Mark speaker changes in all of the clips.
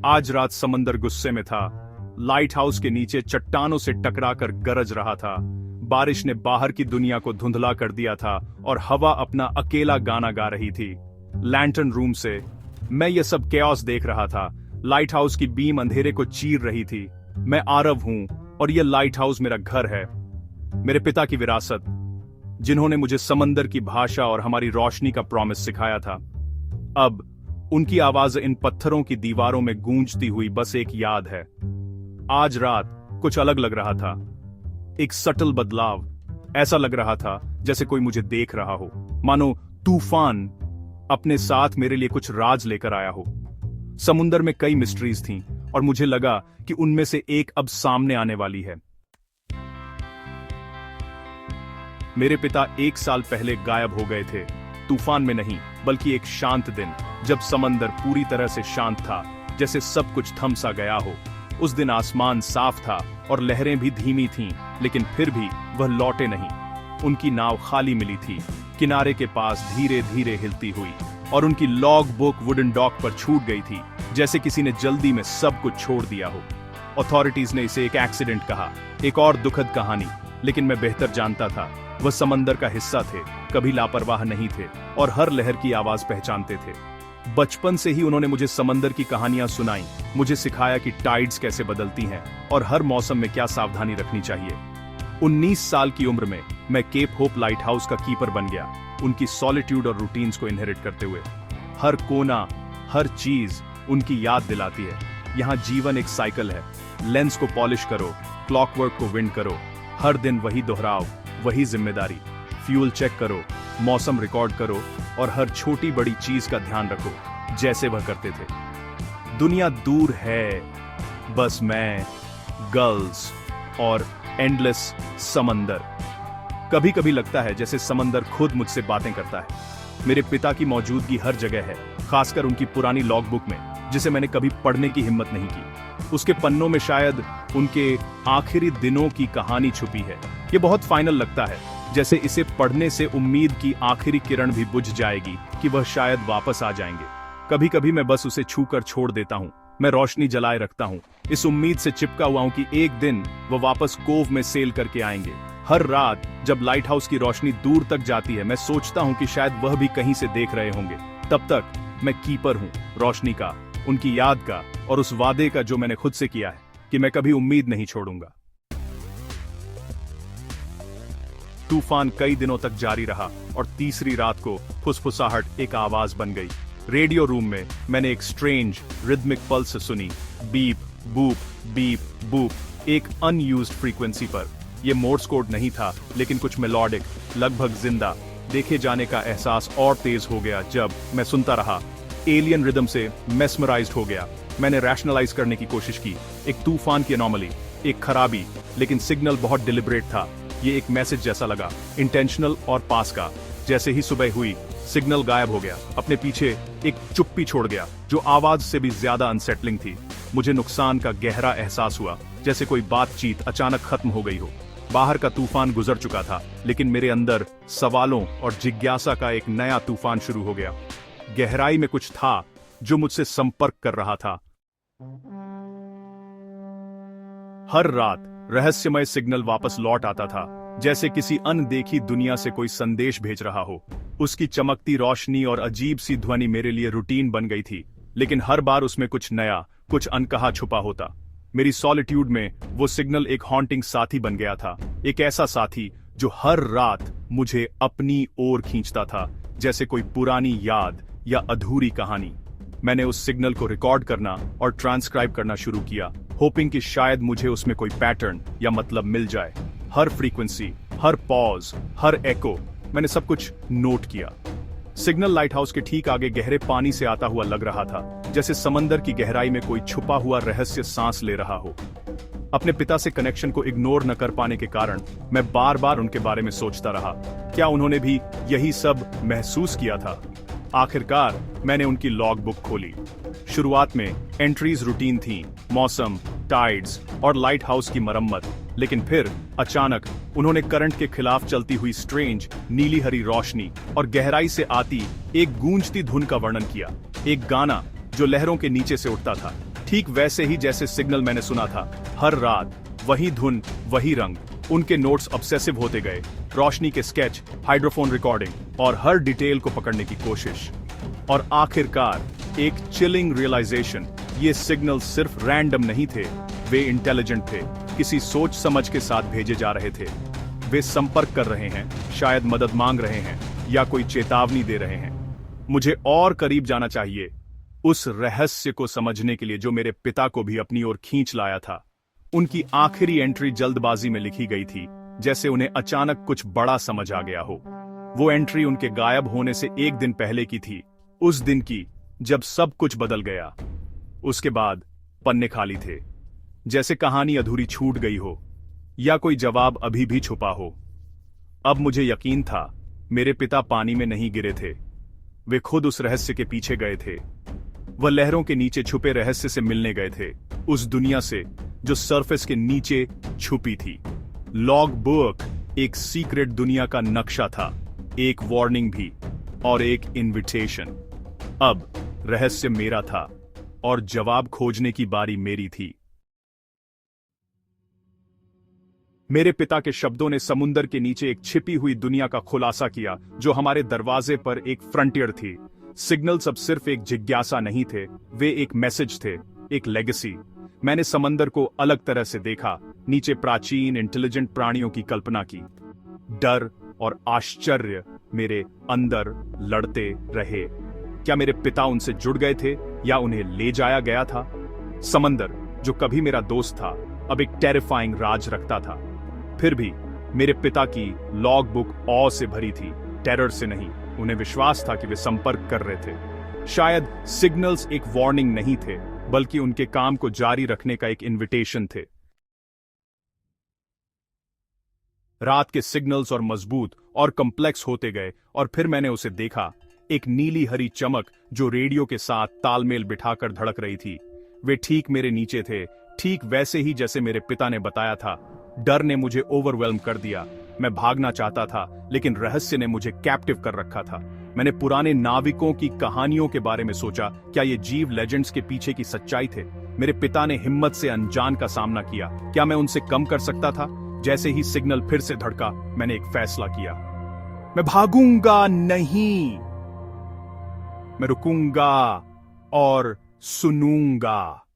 Speaker 1: आज रात समंदर गुस्से में था। लाइट हाउस के नीचे चट्टानों से टकराकर गरज रहा था। बारिश ने बाहर की दुनिया को धुंधला कर दिया था और हवा अपना अकेला गाना गा रही थी। लैंटर्न रूम से मैं ये सब कैओस देख रहा था। लाइट हाउस की बीम अंधेरे को चीर रही थी। मैं आरव हूं और यह लाइट हाउस मेरा घर है, मेरे पिता की विरासत, जिन्होंने मुझे समंदर की भाषा और हमारी रोशनी का प्रॉमिस सिखाया था। अब उनकी आवाज इन पत्थरों की दीवारों में गूंजती हुई बस एक याद है। आज रात कुछ अलग लग रहा था, एक सटल बदलाव। ऐसा लग रहा था जैसे कोई मुझे देख रहा हो, मानो तूफान अपने साथ मेरे लिए कुछ राज लेकर आया हो। समुंदर में कई मिस्ट्रीज थीं और मुझे लगा कि उनमें से एक अब सामने आने वाली है। मेरे पिता 1 साल पहले गायब हो गए थे, तूफान में नहीं बल्कि एक शांत दिन, जब समंदर पूरी तरह से शांत था, जैसे सब कुछ थम सा गया हो। उस दिन आसमान साफ था और लहरें भी धीमी थीं, लेकिन फिर भी वह लौटे नहीं। उनकी नाव खाली मिली थी, किनारे के पास धीरे धीरे हिलती हुई, और उनकी लॉग बुक वुडन डॉक पर छूट गई थी, जैसे किसी ने जल्दी में सब कुछ छोड़ दिया हो। अथॉरिटीज ने इसे एक एक्सीडेंट कहा, एक और दुखद कहानी, लेकिन मैं बेहतर जानता था वह समंदर का हिस्सा थे, कभी लापरवाह नहीं थे और हर लहर की आवाज पहचानते थे। बचपन से ही उन्होंने मुझे समंदर की कहानियां सुनाई, मुझे सिखाया कि टाइड्स कैसे बदलती हैं और हर मौसम में क्या सावधानी रखनी चाहिए। 19 साल की उम्र में मैं केप होप लाइट हाउस का कीपर बन गया, उनकी सॉलिट्यूड और रूटीन्स को इनहेरिट करते हुए। हर कोना, हर चीज उनकी याद दिलाती है, यहाँ जीवन एक साइकिल है। लेंस को पॉलिश करो, क्लॉकवर्क को विंड करो, हर दिन वही दोहराव, वही जिम्मेदारी। फ्यूल चेक करो, मौसम रिकॉर्ड करो और हर छोटी बड़ी चीज का ध्यान रखो, जैसे वह करते थे। दुनिया दूर है, बस मैं, गर्ल्स और एंडलेस समंदर। कभी कभी लगता है जैसे समंदर खुद मुझसे बातें करता है। मेरे पिता की मौजूदगी हर जगह है, खासकर उनकी पुरानी लॉगबुक में, जिसे मैंने कभी पढ़ने की हिम्मत नहीं की। उसके पन्नों में शायद उनके आखिरी दिनों की कहानी छुपी है। ये बहुत फाइनल लगता है, जैसे इसे पढ़ने से उम्मीद की आखिरी किरण भी बुझ जाएगी कि वह शायद वापस आ जाएंगे। कभी कभी मैं बस उसे छूकर छोड़ देता हूँ। मैं रोशनी जलाए रखता हूँ, इस उम्मीद से चिपका हुआ हूँ कि एक दिन वह वापस कोव में सेल करके आएंगे। हर रात जब लाइट हाउस की रोशनी दूर तक जाती है, मैं सोचता हूँ कि शायद वह भी कहीं से देख रहे होंगे। तब तक मैं कीपर हूँ, रोशनी का, उनकी याद का और उस वादे का जो मैंने खुद से किया है कि मैं कभी उम्मीद नहीं छोड़ूंगा। तूफान कई दिनों तक जारी रहा और तीसरी रात को फुसफुसाहट एक आवाज बन गई। रेडियो रूम में मैंने एक स्ट्रेंज रिदमिक पल्स सुनी, बीप बूप बीप बूप, एक अनयूज्ड फ्रीक्वेंसी पर। यह मोर्स कोड नहीं था, लेकिन कुछ मेलोडिक, लगभग जिंदा देखे जाने का एहसास और तेज हो गया जब मैं सुनता रहा। एलियन रिदम से मेस्मराइज्ड हो गया। मैंने रैशनलाइज करने की कोशिश की, एक तूफान की एनोमली, एक खराबी, लेकिन सिग्नल बहुत डिलिब्रेट था। ये एक मैसेज जैसा लगा, इंटेंशनल और पास का। जैसे ही सुबह हुई, सिग्नल गायब हो गया, अपने पीछे एक चुप्पी छोड़ गया जो आवाज से भी ज्यादा अनसेटलिंग थी। मुझे नुकसान का गहरा एहसास हुआ, जैसे कोई बातचीत अचानक खत्म हो गई हो। बाहर का तूफान गुजर चुका था, लेकिन मेरे अंदर सवालों और जिज्ञासा का एक नया तूफान शुरू हो गया। गहराई में कुछ था जो मुझसे संपर्क कर रहा था। हर रात रहस्यमय सिग्नल वापस लौट आता था, जैसे किसी अनदेखी दुनिया से कोई संदेश भेज रहा हो। उसकी चमकती रोशनी और अजीब सी ध्वनि मेरे लिए रूटीन बन गई थी, लेकिन हर बार उसमें कुछ नया, कुछ अनकहा छुपा होता। मेरी सॉलिट्यूड में वो सिग्नल एक हॉन्टिंग साथी बन गया था, एक ऐसा साथी जो हर रात मुझे अपनी ओर खींचता था, जैसे कोई पुरानी याद या अधूरी कहानी। मैंने उस सिग्नल को रिकॉर्ड करना और ट्रांसक्राइब करना शुरू किया, होपिंग कि शायद मुझे उसमें कोई पैटर्न या मतलब मिल जाए। हर फ्रीक्वेंसी, हर पॉज, हर एको, मैंने सब कुछ नोट किया। सिग्नल लाइट हाउस के ठीक आगे गहरे पानी से आता हुआ लग रहा था, जैसे समंदर की गहराई में कोई छुपा हुआ रहस्य सांस ले रहा हो। अपने पिता से कनेक्शन को इग्नोर न कर पाने के कारण मैं बार बार उनके बारे में सोचता रहा। क्या उन्होंने भी यही सब महसूस किया था? आखिरकार मैंने उनकी लॉग बुक खोली। शुरुआत में एंट्रीज रूटीन थी, मौसम, टाइड्स और लाइट हाउस की मरम्मत, लेकिन फिर अचानक उन्होंने करंट के खिलाफ चलती हुई स्ट्रेंज नीली हरी रोशनी और गहराई से आती एक गूंजती धुन का वर्णन किया। एक गाना जो लहरों के नीचे से उठता था, ठीक वैसे ही जैसे सिग्नल मैंने सुना था। हर रात वही धुन, वही रंग। उनके नोट्स ऑब्सेसिव होते गए, रोशनी के स्केच, हाइड्रोफोन रिकॉर्डिंग और हर डिटेल को पकड़ने की कोशिश। और आखिरकार एक चिलिंग रियलाइजेशन, ये सिग्नल सिर्फ रैंडम नहीं थे, वे इंटेलिजेंट थे, किसी सोच समझ के साथ भेजे जा रहे थे। वे संपर्क कर रहे हैं, शायद मदद मांग रहे हैं या कोई चेतावनी दे रहे हैं। मुझे और करीब जाना चाहिए, उस रहस्य को समझने के लिए जो मेरे पिता को भी अपनी ओर खींच लाया था। उनकी आखिरी एंट्री जल्दबाजी में लिखी गई थी, जैसे उन्हें अचानक कुछ बड़ा समझ आ गया हो। वो एंट्री उनके गायब होने से एक दिन पहले की थी, उस दिन की जब सब कुछ बदल गया। उसके बाद पन्ने खाली थे, जैसे कहानी अधूरी छूट गई हो या कोई जवाब अभी भी छुपा हो। अब मुझे यकीन था, मेरे पिता पानी में नहीं गिरे थे, वे खुद उस रहस्य के पीछे गए थे। वह लहरों के नीचे छुपे रहस्य से मिलने गए थे, उस दुनिया से जो सरफेस के नीचे छुपी थी। लॉग बुक एक सीक्रेट दुनिया का नक्शा था, एक वार्निंग भी और एक इनविटेशन। अब रहस्य मेरा था और जवाब खोजने की बारी मेरी थी। मेरे पिता के शब्दों ने समुंदर के नीचे एक छिपी हुई दुनिया का खुलासा किया, जो हमारे दरवाजे पर एक फ्रंटियर थी। सिग्नल्स अब सिर्फ एक जिज्ञासा नहीं थे, वे एक मैसेज थे, एक लेगेसी। मैंने समंदर को अलग तरह से देखा, नीचे प्राचीन इंटेलिजेंट प्राणियों की कल्पना की। डर और आश्चर्य मेरे अंदर लड़ते रहे। क्या मेरे पिता उनसे जुड़ गए थे या उन्हें ले जाया गया था? समंदर, जो कभी मेरा दोस्त था, अब एक टेरिफाइंग राज रखता था। फिर भी मेरे पिता की लॉग बुक ऑ से भरी थी, टेरर से नहीं। उन्हें विश्वास था कि वे संपर्क कर रहे थे। शायद सिग्नल्स एक वार्निंग नहीं थे, बल्कि उनके काम को जारी रखने का एक इनविटेशन थे। रात के सिग्नल्स और मजबूत और कॉम्प्लेक्स होते गए, और फिर मैंने उसे देखा, एक नीली हरी चमक जो रेडियो के साथ तालमेल बिठाकर धड़क रही थी। वे ठीक मेरे नीचे थे, ठीक वैसे ही जैसे मेरे पिता ने बताया था। डर ने मुझे ओवरवेल्म कर दिया। मैं भागना चाहता था, लेकिन रहस्य ने मुझे कैप्टिव कर रखा था। मैंने पुराने नाविकों की कहानियों के बारे में सोचा, क्या ये जीव लेजेंड्स के पीछे की सच्चाई थे? मेरे पिता ने हिम्मत से अनजान का सामना किया, क्या मैं उनसे कम कर सकता था? जैसे ही सिग्नल फिर से धड़का, मैंने एक फैसला किया। मैं भागूंगा नहीं, मैं रुकूंगा और सुनूंगा।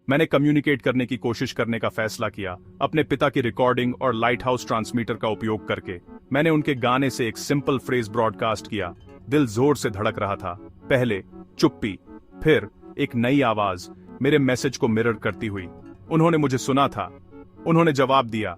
Speaker 1: मैंने कम्युनिकेट करने की कोशिश करने का फैसला किया, अपने पिता की रिकॉर्डिंग और लाइट हाउस ट्रांसमीटर का उपयोग करके। मैंने उनके गाने से एक सिंपल फ्रेज ब्रॉडकास्ट किया। दिल जोर से धड़क रहा था। पहले चुप्पी, फिर एक नई आवाज मेरे मैसेज को मिरर करती हुई। उन्होंने मुझे सुना था। उन्होंने जवाब दिया।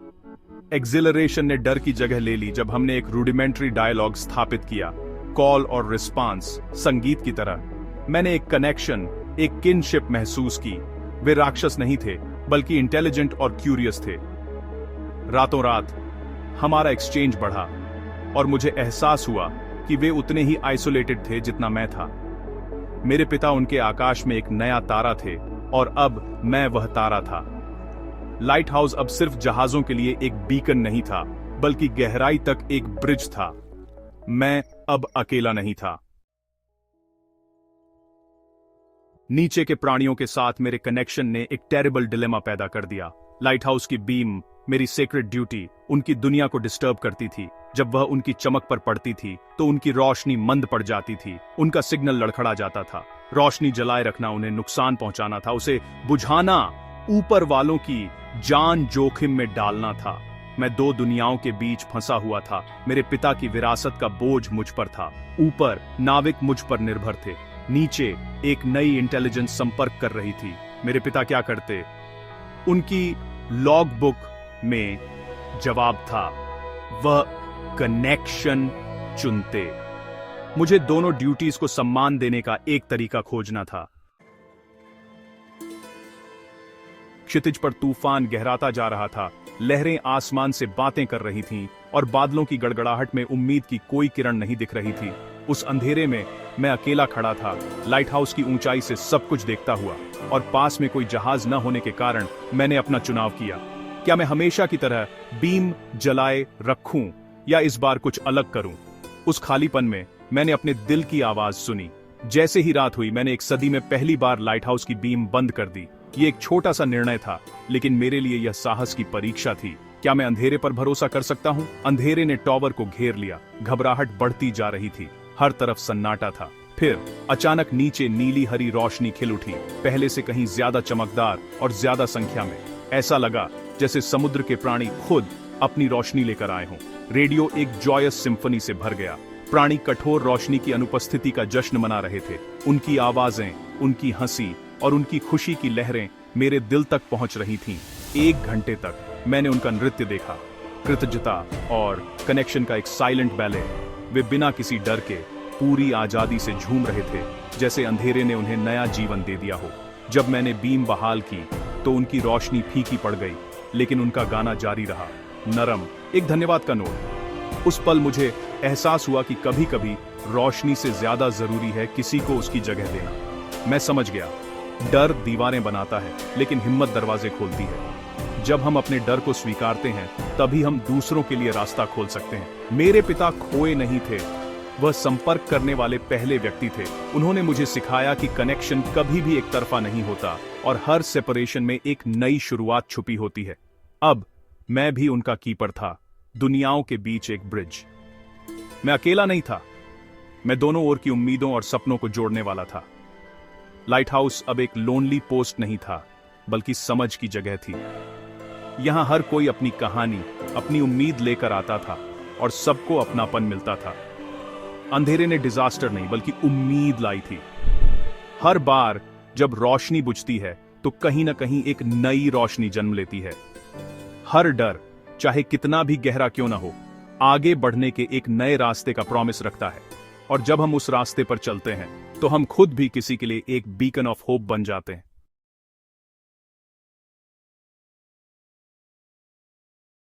Speaker 1: एक्सिलरेशन ने डर की जगह ले ली जब हमने एक रूडिमेंट्री डायलॉग स्थापित किया, कॉल और रिस्पांस, संगीत की तरह। मैंने एक कनेक्शन, एक किनशिप महसूस की। वे राक्षस नहीं थे, बल्कि इंटेलिजेंट और क्यूरियस थे। रातों रात हमारा एक्सचेंज बढ़ा, और मुझे एहसास हुआ कि वे उतने ही आइसोलेटेड थे जितना मैं था। मेरे पिता उनके आकाश में एक नया तारा थे, और अब मैं वह तारा था। लाइट हाउस अब सिर्फ जहाजों के लिए एक बीकन नहीं था, बल्कि गहराई तक एक ब्रिज था। मैं अब अकेला नहीं था। नीचे के प्राणियों के साथ मेरे कनेक्शन ने एक टेरिबल डिलेमा पैदा कर दिया। लाइट हाउस की बीम, मेरी सेक्रेट ड्यूटी, उनकी दुनिया को डिस्टर्ब करती थी। जब वह उनकी चमक पर पड़ती थी तो उनकी रोशनी मंद पड़ जाती थी, उनका सिग्नल लड़खड़ा जाता था। रोशनी जलाए रखना उन्हें नुकसान पहुंचाना था, उसे बुझाना ऊपर वालों की जान जोखिम में डालना था। मैं दो दुनियाओं के बीच फंसा हुआ था। मेरे पिता की विरासत का बोझ मुझ पर था। ऊपर नाविक मुझ पर निर्भर थे, नीचे एक नई इंटेलिजेंस संपर्क कर रही थी। मेरे पिता क्या करते? उनकी लॉग बुक में जवाब था, वह कनेक्शन चुनते। मुझे दोनों ड्यूटीज को सम्मान देने का एक तरीका खोजना था। क्षितिज पर तूफान गहराता जा रहा था। लहरें आसमान से बातें कर रही थीं, और बादलों की गड़गड़ाहट में उम्मीद की कोई किरण नहीं दिख रही थी। उस अंधेरे में मैं अकेला खड़ा था, लाइट हाउस की ऊंचाई से सब कुछ देखता हुआ, और पास में कोई जहाज न होने के कारण मैंने अपना चुनाव किया। क्या मैं हमेशा की तरह बीम जलाए रखूं या इस बार कुछ अलग करूं? उस खालीपन में मैंने अपने दिल की आवाज सुनी, जैसे ही रात हुई मैंने एक सदी में पहली बार लाइट हाउस की बीम बंद कर दी। ये एक छोटा सा निर्णय था, लेकिन मेरे लिए यह साहस की परीक्षा थी। क्या मैं अंधेरे पर भरोसा कर सकता हूँ? अंधेरे ने टॉवर को घेर लिया। घबराहट बढ़ती जा रही थी। हर तरफ सन्नाटा था। फिर अचानक नीचे नीली हरी रोशनी खिल उठी, पहले से कहीं ज्यादा चमकदार और ज्यादा संख्या में। ऐसा लगा जैसे समुद्र के प्राणी खुद अपनी रोशनी लेकर आए हों। रेडियो एक जॉयस सिम्फनी से भर गया। प्राणी कठोर रोशनी की अनुपस्थिति का जश्न मना रहे थे। उनकी आवाजें, उनकी हंसी और उनकी खुशी की लहरें मेरे दिल तक पहुंच रही थीं। 1 घंटे तक मैंने उनका नृत्य देखा, कृतज्ञता और कनेक्शन का एक साइलेंट बैले। वे बिना किसी डर के पूरी आजादी से झूम रहे थे, जैसे अंधेरे ने उन्हें नया जीवन दे दिया हो। जब मैंने बीम बहाल की तो उनकी रोशनी फीकी पड़ गई, लेकिन उनका गाना जारी रहा, नरम, एक धन्यवाद का नोट। उस पल मुझे एहसास हुआ कि कभी कभी रोशनी से ज्यादा जरूरी है किसी को उसकी जगह देना। मैं समझ गया, डर दीवारें बनाता है, लेकिन हिम्मत दरवाजे खोलती है। जब हम अपने डर को स्वीकारते हैं, तभी हम दूसरों के लिए रास्ता खोल सकते हैं। मेरे पिता खोए नहीं थे, वह संपर्क करने वाले पहले व्यक्ति थे। उन्होंने मुझे सिखाया कि कनेक्शन कभी भी एक तरफा नहीं होता और हर सेपरेशन में एक नई शुरुआत छुपी होती है। अब मैं भी उनका कीपर था, दुनियाओं के बीच एक ब्रिज। मैं अकेला नहीं था, मैं दोनों ओर की उम्मीदों और सपनों को जोड़ने वाला था। लाइट हाउस अब एक लोनली पोस्ट नहीं था, बल्कि समझ की जगह थी। यहां हर कोई अपनी कहानी, अपनी उम्मीद लेकर आता था और सबको अपनापन मिलता था। अंधेरे ने डिजास्टर नहीं, बल्कि उम्मीद लाई थी। हर बार जब रोशनी बुझती है तो कहीं ना कहीं एक नई रोशनी जन्म लेती है। हर डर, चाहे कितना भी गहरा क्यों ना हो, आगे बढ़ने के एक नए रास्ते का प्रॉमिस रखता है। और जब हम उस रास्ते पर चलते हैं तो हम खुद भी किसी के लिए एक बीकन ऑफ होप बन जाते हैं।